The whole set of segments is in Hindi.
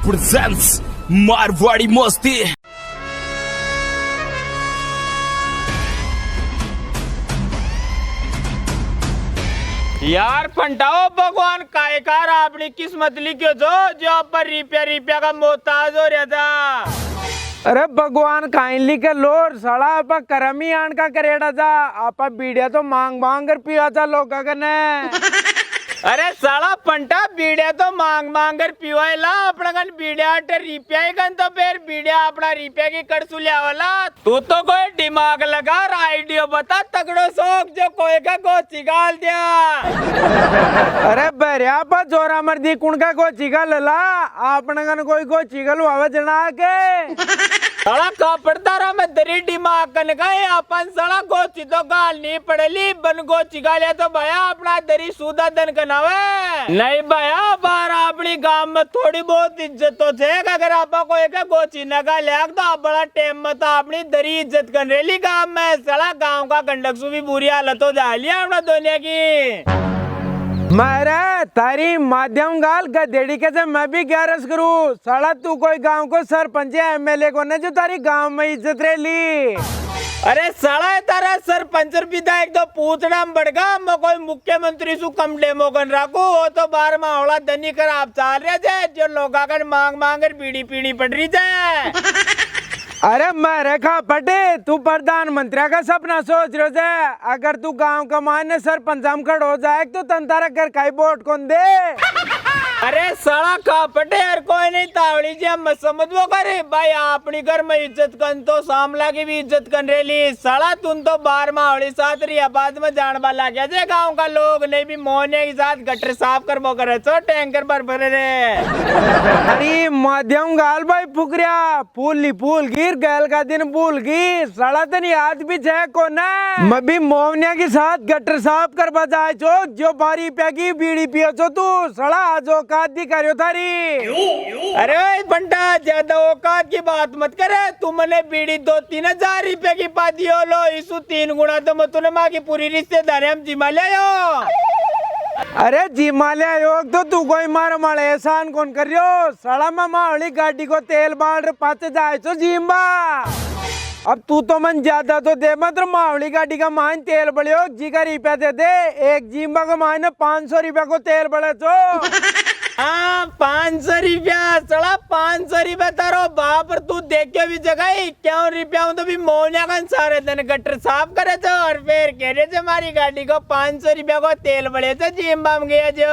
presents मारवाड़ी मस्ती। यार पंटाओ भगवान काय कार अपनी किस्मत लिखियो जो आप पर रिपिया का मोहताज हो रहा था। अरे भगवान काइंडली के लोर सड़ा आपा करमी आन का करेड़ा था आपा बीड़िया तो मांग मांग कर पिया था लोग कने। अरे साला पंटा बीड़िया तो मांग मांग कर पीवाला अपना गन बीड़िया रिपिया गन तो फिर बीड़िया अपना रिपिया की कड़सू लियावला। तू तो कोई दिमाग लगा आइडिया बता तगड़ो शौक जो कोई का को चिगाल दिया। अरे बरिया पा जोरा मर्दी कुणका को चिगल ला अपना गन कोई को चिगल हुआ जना के साला कापड़ता रहा मैं दरी दिमाग कन गए अपन साला गोची तो गाल नहीं पड़ेली बन गोची गालिया तो भया अपना दरी सूदा दन कनावे नहीं भया बार अपनी गांव में थोड़ी बहुत इज्जत तो थे अगर आपा को एक गोची न गालिया तो आप बड़ा टेम में तो अपनी दरी इज्जत कर रेली गांव में साला गांव का गंडक सु भी बुरी हालत हो जा लिया अपना दुनिया की। मेरे तारी माध्यम गाल गदेड़ी के से मैं भी ग्यारस करूँ साला तू कोई गांव को सरपंच एमएलए को ने जो तारी गांव में इज्जत रेली। अरे साला तारा सरपंच विधायक तो पूछना बढ़गा मैं कोई मुख्यमंत्री सु कम डेमो कन राखू वो तो बार मावला धनी कर आप चाल रहे थे जो लोग आकर मांग मांग कर बीड़ी पीड़ी पड़ रही थे। अरे मैं रेखा पटे तू प्रधानमंत्री का सपना सोच रहे थे अगर तू गांव का मान्य सरपंच हम खड़ हो जाए तो तंतारा कर काई वोट कौन दे। अरे साला का पटे यार कोई नहीं तावड़ी जी हम समझ वो करे भाई अपनी घर में इज्जत कन तो सामला की भी इज्जत कन रेली साला तुम तो बार मावड़ी साथ रही आबाद में जान वाला क्या जे गांव का लोग नहीं भी मोहने के साथ गटर साफ कर वो करे तो टैंकर पर भरे रे। अरे माध्यम गाल भाई फुकरिया फूल गिर गैल का दिन भूल गई साला तनी आज भी जय को ना मैं भी मोहनिया के साथ गटर साफ कर बजाए चो जो बारी पैगी बीड़ी पियो चो तू साला आज औकात दिखारियो थारी। अरे बंटा ज्यादा औकात की बात मत करे तू मने बीड़ी 2-3 हजार रुपए की पा दियो लो इसु 3 गुना तो मैं तूने माँ की पूरी रिश्तेदारी हम जिमा ले अरे जिमालय योग तो तू कोई मार मारे एहसान कौन कर रही सड़ा में मावली गाड़ी को तेल बाल पाते जाए तो जिम्बा अब तू तो मन ज्यादा तो दे मत मावली गाड़ी का मान तेल बढ़ियो जी का रुपया दे दे एक जिम्बा का मान 500 रुपया को तेल बढ़े तो। हाँ 500 रुपया सड़ा 500 रुपया तारो बाप तू देख के भी जगह 51 रुपया हूँ तो भी मोहनिया का सारे दिन गटर साफ करे थे और फिर कह रहे थे हमारी गाड़ी को 500 रुपया को तेल बढ़े थे जिम्बा में गया जो।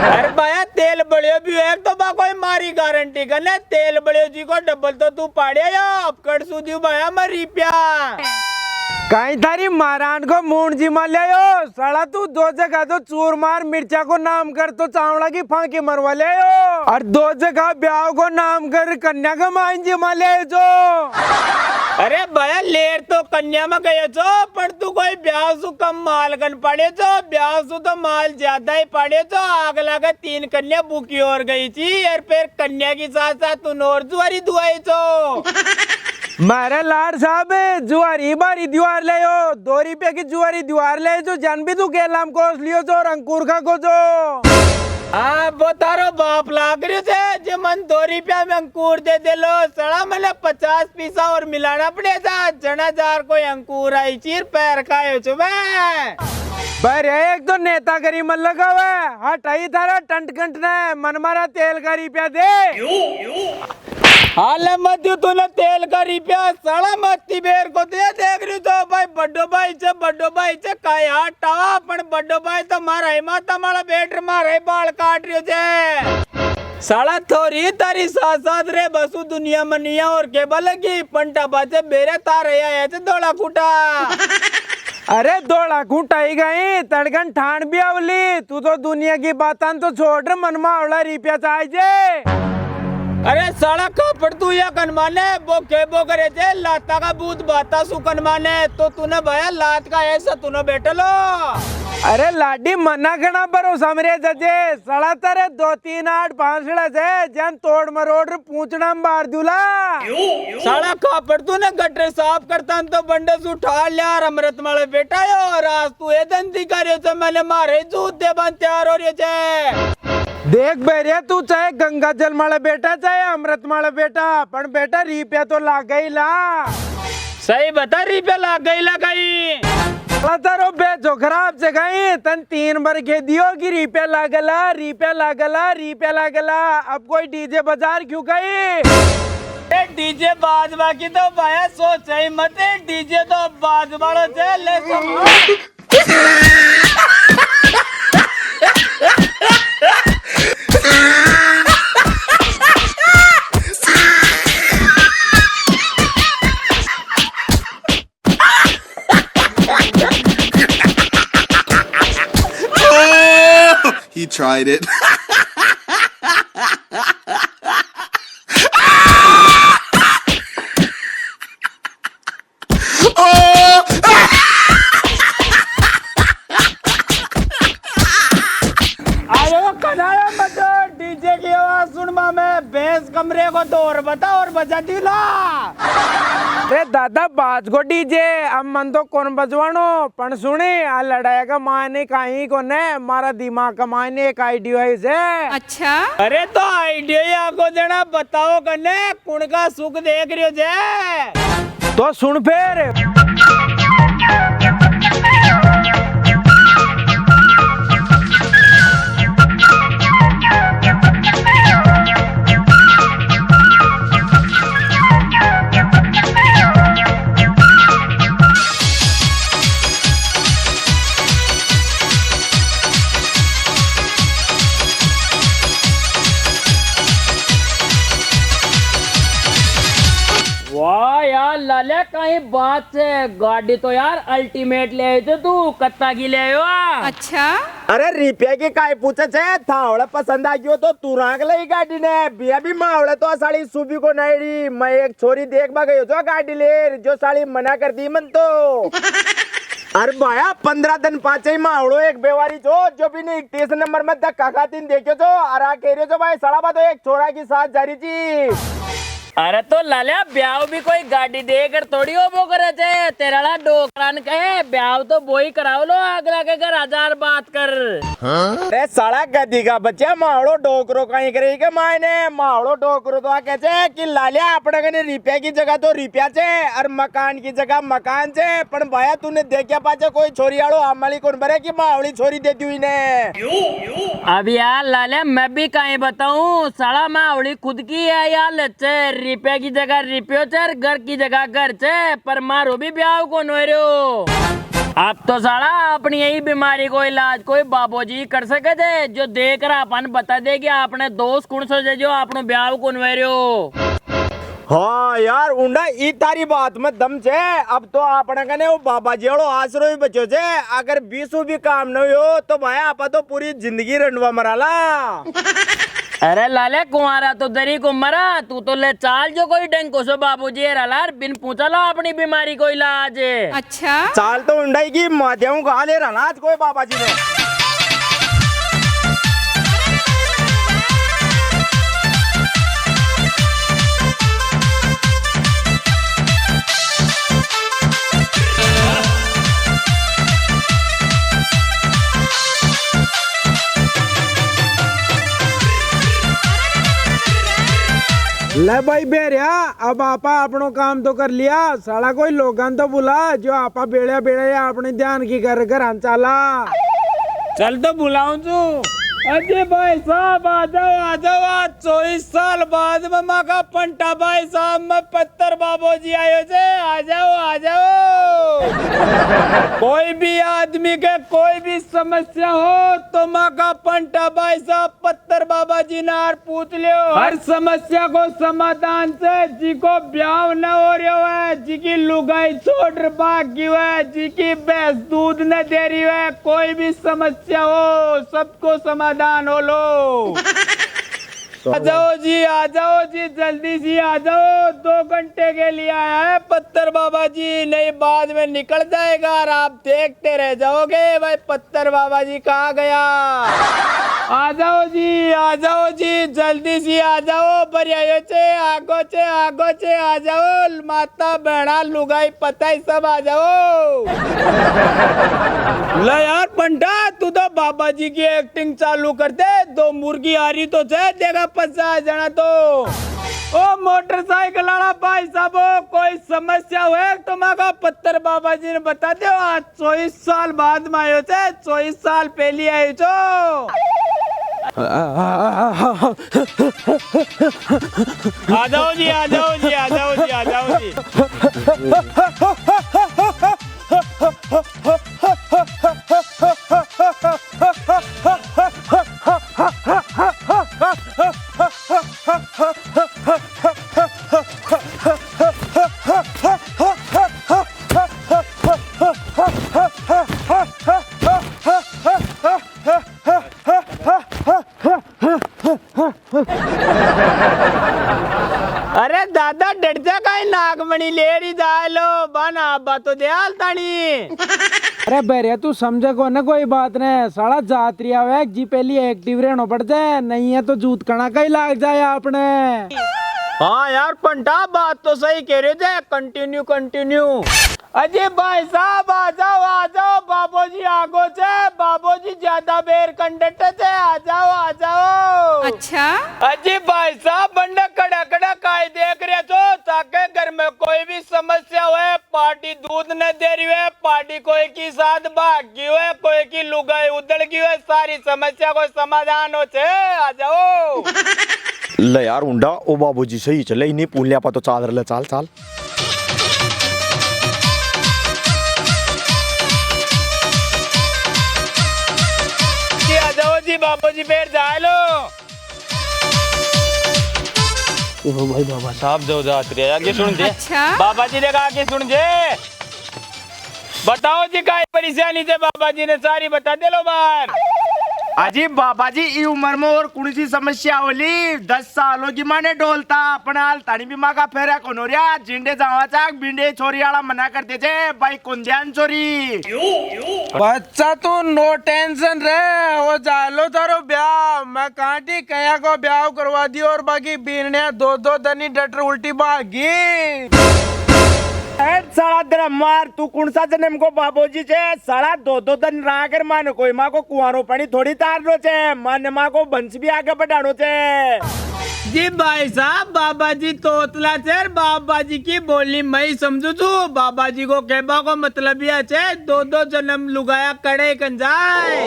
अरे भाया तेल बढ़ियो भी एक तो बा कोई मारी गारंटी करने तेल बढ़ियो जी को डबल तो तू पाड़े या अब कट सूदी भाया मैं रुपया कहीं थारी महारान को मूड जिमा ले सड़ा तू 2 जगह तो चूर मार मिर्चा को नाम कर तो चावड़ा की फांकी मरवा ले और 2 जगह ब्याह को नाम कर कन्या का मान जिमा ले जो। अरे भैया लेर तो कन्या में गए जो पर तू कोई ब्याह सु कम माल गन पड़े जो ब्याह सु तो माल ज्यादा ही पड़े जो आग लगा 3 कन्या बुकी और गई थी और फिर कन्या के साथ साथ तू नोर जुआरी दुआई जो। मारे लाड साहब जुआरी बारी दीवार ले 2 रुपये की जुआरी दीवार ले जो जन भी तू केलाम को लियो जो अंकुर का को जो। हाँ वो तारो बाप लाग रहे थे जो मन 2 रुपया में अंकुर दे लो सड़ा मैंने 50 पैसा और मिलाना पड़े था जना जार कोई अंकुर आई चीर पैर खाए पर एक तो नेता करी मन लगा हुआ हटाई थारा टंट कंट ने मन मारा तेल का रुपया दे हाल मत तूने तेल का रुपया सड़ा मत्ती बेर को दे देख रही तो भाई बड्डो भाई से काय टावा पण बड्डो भाई तो मारा ही माता मारा बेटर मारा ही बाल काट रही थे साला थोड़ी तारी साथ साथ रे बसु दुनिया मनिया और केबल की पंटा बाचे बेरे तारे आए थे दौड़ा कुटा। अरे दौड़ा कुटाई गई तड़कन ठान भी आवली तू तो दुनिया की बातान तो छोड़ मनमा आवला रुपया चाहिए। अरे साला कापड़ तू या कनमाने वो करे थे लाता का भूत बाता सु कनमाने तो तूने भया लात का ऐसा तूने बैठे लो। अरे लाडी मना करना भरोसा मेरे जजे सड़ा तारे 2-3 8 5 से जन तोड़ मरोड़ पूछना मार दूला साला कापड़ तूने गटर साफ करता तो बंडे से उठा लिया अमृत माले बेटा और आज तू ये धंधी करे तो मैंने मारे जूते बन तैयार हो रहे थे देख बेरिया तू चाहे गंगा जल माळे बेटा चाहे अमृत माळे बेटा पण बेटा रिप्या तो लाग गई ला सही बता रुपया लाग गई ला कहीं तारो बेचो खराब से गई तन 3 बार कह दियो कि रिप्या लागला रिप्या लागला रिप्या लागला अब कोई डीजे बाजार क्यों गई डीजे बाज बाकी तो भाया सोच ही मत डीजे तो बाज वालों से ले सब He tried it. आयो कनायो मत डीजे की आवाज सुन मैं बेस कमरे को दौर बता और बजा दिला अरे दादा बाज को डीजे अब मन तो कौन बजवानो पण सुनी आ लड़ाई का मायने कहीं को ने मारा दिमाग का मायने एक आइडिया है से अच्छा अरे तो आइडिया को देना बताओ कने कुण का सुख देख रहे हो जे तो सुन फिर वाह यार लाले कहीं बात से गाड़ी तो यार अल्टीमेट ले आए थे तू कत्ता की ले आयो अच्छा अरे रिप्या की काय पूछे छे थावड़ा पसंद आ गयो तो तुरांक लई गाड़ी ने बिया भी मावड़े तो साली सुबी को नईड़ी मैं एक छोरी देख बा गयो जो गाड़ी ले जो साली मना कर दी मन तो अरे भाया 15 दिन पाचे मावड़ो एक बेवारी जो भी नहीं 23 नंबर में धक्का खातीन देखियो जो अरा कह रहे जो भाई सड़ा बा तो एक छोरा की साथ जारी जी अरे तो लालिया ब्याह भी कोई गाड़ी देकर थोड़ी हो वो करे थे तेरा ला डोकरान कहे ब्याह तो वो ही कराओ लो अगला के घर 1000 बात कर अरे साला गदी का बच्चा मावड़ो डोकरो कहीं करे के मायने मावड़ो डोकरो तो कहे छे कि लालिया अपने कने रिप्या की जगह तो रिप्या छे और मकान की जगह मकान छे पण भाया तूने देखया पाछे कोई छोरी आड़ो आमाली कोन भरे की मावड़ी छोरी देती हुई ने अब यार लालिया मैं भी कहीं बताऊं साला मावड़ी खुद की है यार लच्चे रिपे की जगह रिपियो चर घर की जगह घर छे पर मारो भी ब्याह को नोरो अब तो साला अपनी यही बीमारी को इलाज कोई बाबूजी कर सके थे जो देख रहा अपन बता दे कि आपने दोस्त कौन सोचे जो आपनो ब्याह को नोरो हाँ यार उंडा ई तारी बात में दम छे अब तो आपने कने वो बाबा जी वालो आसरो ही बचो छे अगर 20 भी काम न हो तो भाई आपा तो पूरी जिंदगी रंडवा मराला अरे लाले कुंवारा तो दरी को मरा तू तो ले चाल जो कोई डंको सो बाबूजी रलार बिन पूछा लो अपनी बीमारी को इलाज अच्छा चाल तो उंडाई की माध्यम का ले रहा आज कोई बाबा जी ने ले भाई बेरिया अब आपा अपनो काम तो कर लिया साला कोई लोगन तो बुला जो आपा बेड़े बेड़े अपने ध्यान की कर घर चाला चल तो बुलाऊं तू अजय भाई साहब आ जाओ आज 24 साल बाद मम्मा का पंटा भाई साहब में पत्थर बाबूजी आयो थे आ जाओ कोई भी आदमी के कोई भी समस्या हो तो माँ का पंटा भाई साहब पत्थर बाबा जी नार पूछ लियो हर समस्या को समाधान से जी को ब्याह न हो रहा है जी की लुगाई छोड़ बाकी है जी की भैंस दूध न दे रही है कोई भी समस्या हो सबको समाधान हो लो आ जाओ जी जल्दी से आ जाओ 2 घंटे के लिए आया है पत्थर बाबा जी नहीं बाद में निकल जाएगा और आप देखते रह जाओगे भाई पत्थर बाबा जी कहाँ गया आ जाओ जी जल्दी से आ जाओ बढ़िया चे आगो चे आ जाओ माता बहना लुगाई पता ही सब आ जाओ ले यार पंडा तू तो बाबा जी की एक्टिंग चालू कर दे। दो मुर्गी आ रही तो छे, देखा 50 जना तो। ओ मोटरसाइकिल वाला भाई साहब, कोई समस्या हुए तो मागा पत्थर बाबा जी ने बता दो। आज 24 साल बाद में आयो छे, 24 साल पहले आयो छो। आ जाओ जी, आ जाओ जी, आ जाओ जी, आ जाओ जी। अरे दादा डट जा, का नागमणि ले रही जालो बना बा तो दयाल तानी। अरे बेरिया तू समझे को ना, कोई बात नहीं। साला जात्री आवे जी पहली एक्टिव रहना पड़ जाए, नहीं है तो जूत कणा का ही लाग जाए आपने। हाँ यार पंटा, बात तो सही कह रहे थे। Continue continue. अजय भाई साहब आ जाओ, बाबूजी आगो छे, बाबूजी ज्यादा बेर कंडक्टर छे, आ जाओ। अच्छा अजय भाई साहब बंडा कड़ा कड़ा काय देख रहे छो, ताके घर में कोई भी समस्या हुए, पार्टी दूध न दे रही है, पार्टी कोई की साथ भाग गई है, कोई की लुगाई उधड़ गई है, सारी समस्या को समाधान हो छे, आ जाओ। ले यार उंडा, ओ बाबूजी सही चले, इन्हीं पूलिया पा तो चाल रहे, चाल चाल। आ जाओ जी, बाबूजी बैठ जाए लो। ओ भाई बाबा साहब जो जात रहे, आगे सुन दे। अच्छा बाबा जी ने कहा आगे सुन जे। बताओ जी काय परेशानी थे, बाबा जी ने सारी बता दे लो बार। अजी बाबा जी ई उम्र में और कौन सी समस्या होली, 10 सालों की माने डोलता अपना हाल तानी भी मागा फेरा कोनोरिया, जिंडे जावा चाक बिंडे छोरी आला मना करते थे भाई कौन ध्यान चोरी। बच्चा तू नो टेंशन रे, वो जालो तारो ब्याह, मैं कांटी कया को ब्याह करवा दी और बाकी बीनने दो दनी डटर उल्टी भागी। साला तेरा मार, तू कौन सा जन्म को बाबूजी छे, साला दो दिन रहा कर मान कोई माँ को कुआरो पानी थोड़ी तारनो छे, मन माँ को बंश भी आगे बढ़ानो छे। जी भाई साहब, बाबा जी तोतला चेर, बाबा जी की बोली मैं समझू छू। बाबा जी को कहबा को मतलब यह छे, दो जन्म लुगाया कड़े कंजाए।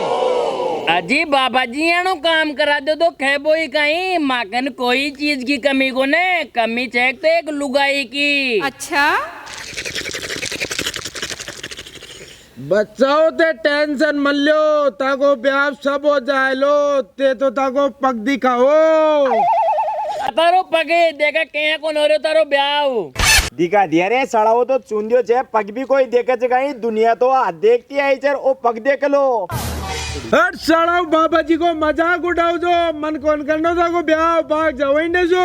अजी बाबा जी यानो काम करा दो तो खेबो ही कहीं, माकन कोई चीज की कमी को ने, कमी चेक तो एक लुगाई की। अच्छा बच्चाओ ते टेंशन मत लो, ताको ब्याह सब हो जाए लो, ते तो ताको पग दिखाओ। तारो पगे देखा क्या कौन हो रहे तारो ब्याह दिखा दिया रे साला, वो तो चुंदियो छे, पग भी कोई देखे कहीं, दुनिया तो हाथ देखती है चर, ओ पग देख लो। हट साला, बाबा जी को मजाक उठाओ जो, मन कौन करना था को ब्याह भाग जाओ इन्हें जो।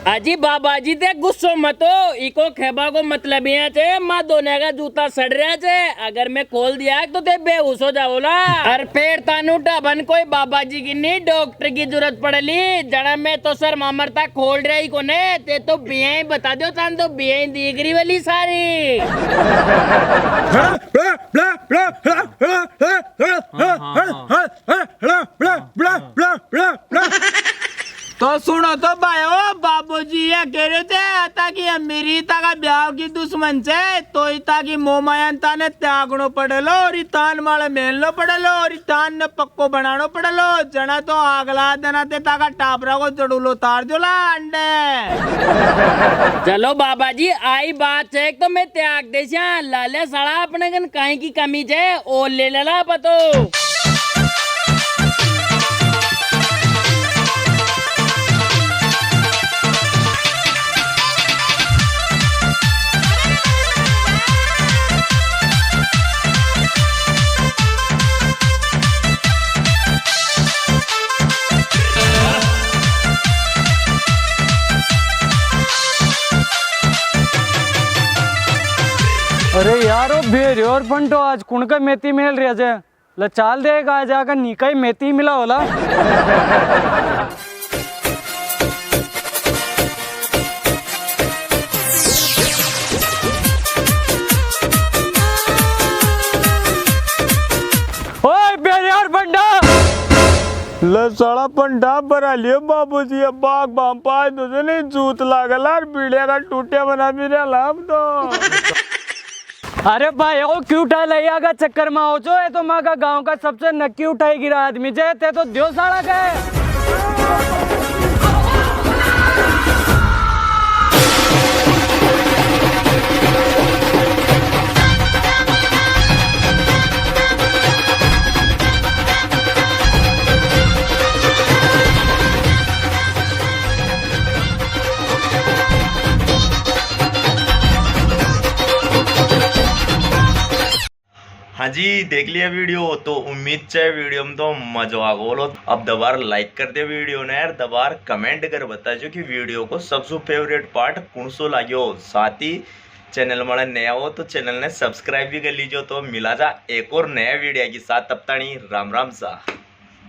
अजी बाबा जी ते गुस्सो मतो, इको खेबा को मतलब यहाँ चे, माँ दोने का जूता सड़ रहा चे, अगर मैं खोल दिया तो ते बेहोश हो जाओला। हर पेड़ तानू टबन कोई बाबा जी की नहीं डॉक्टर की जरूरत पड़ली, जड़ा में तो सर मामरता खोल रही को ने, ते तो बिया ही बता दो तान, तो बिया ही दीगरी वाली सारी। तो सुनो तो भाइयों, बाबूजी ये कह रहे थे ताकि अमीरी का ब्याह की दुश्मन से, तो ताकि मोमायन ताने त्यागनो पड़लो, और तान माले मेलनो पड़लो, और तान ने पक्को बनानो पड़लो, जना तो अगला दिन ते ताका टापरा को जड़ूलो तार जोला अंडे। चलो बाबा जी आई बात है तो मैं त्याग दे लाले सड़ा अपने गन कहीं की कमी है, ओ ले लेला पतो। अरे यार वो बेरे और पंटो आज कुण का मेथी मिल रहा है, ल चाल देगा आज आकर नीका ही मेथी मिला होला। ओए बे सड़ा पंडा भरा लियो बाबूजी अब बाग बाम पाए तुझे नहीं जूत लागल और बीड़िया का टूटे बना भी रहा लाभ तो अरे भाई ओ क्यों उठा लिया का चक्कर में हो जो है तो माँ का गांव का सबसे नक्की उठाई गिरा आदमी जे ते तो दियो साड़ा गए। हाँ जी देख लिया वीडियो तो उम्मीद है वीडियो में तो मजा आ बोलो। अब दबार लाइक कर दे वीडियो ने यार, दबार कमेंट कर बता जो कि वीडियो को सबसे फेवरेट पार्ट कौन सो लाग्यो। साथ ही चैनल में नया हो तो चैनल ने सब्सक्राइब भी कर लीजिए। तो मिला जा एक और नया वीडियो के साथ, तब तक राम राम सा।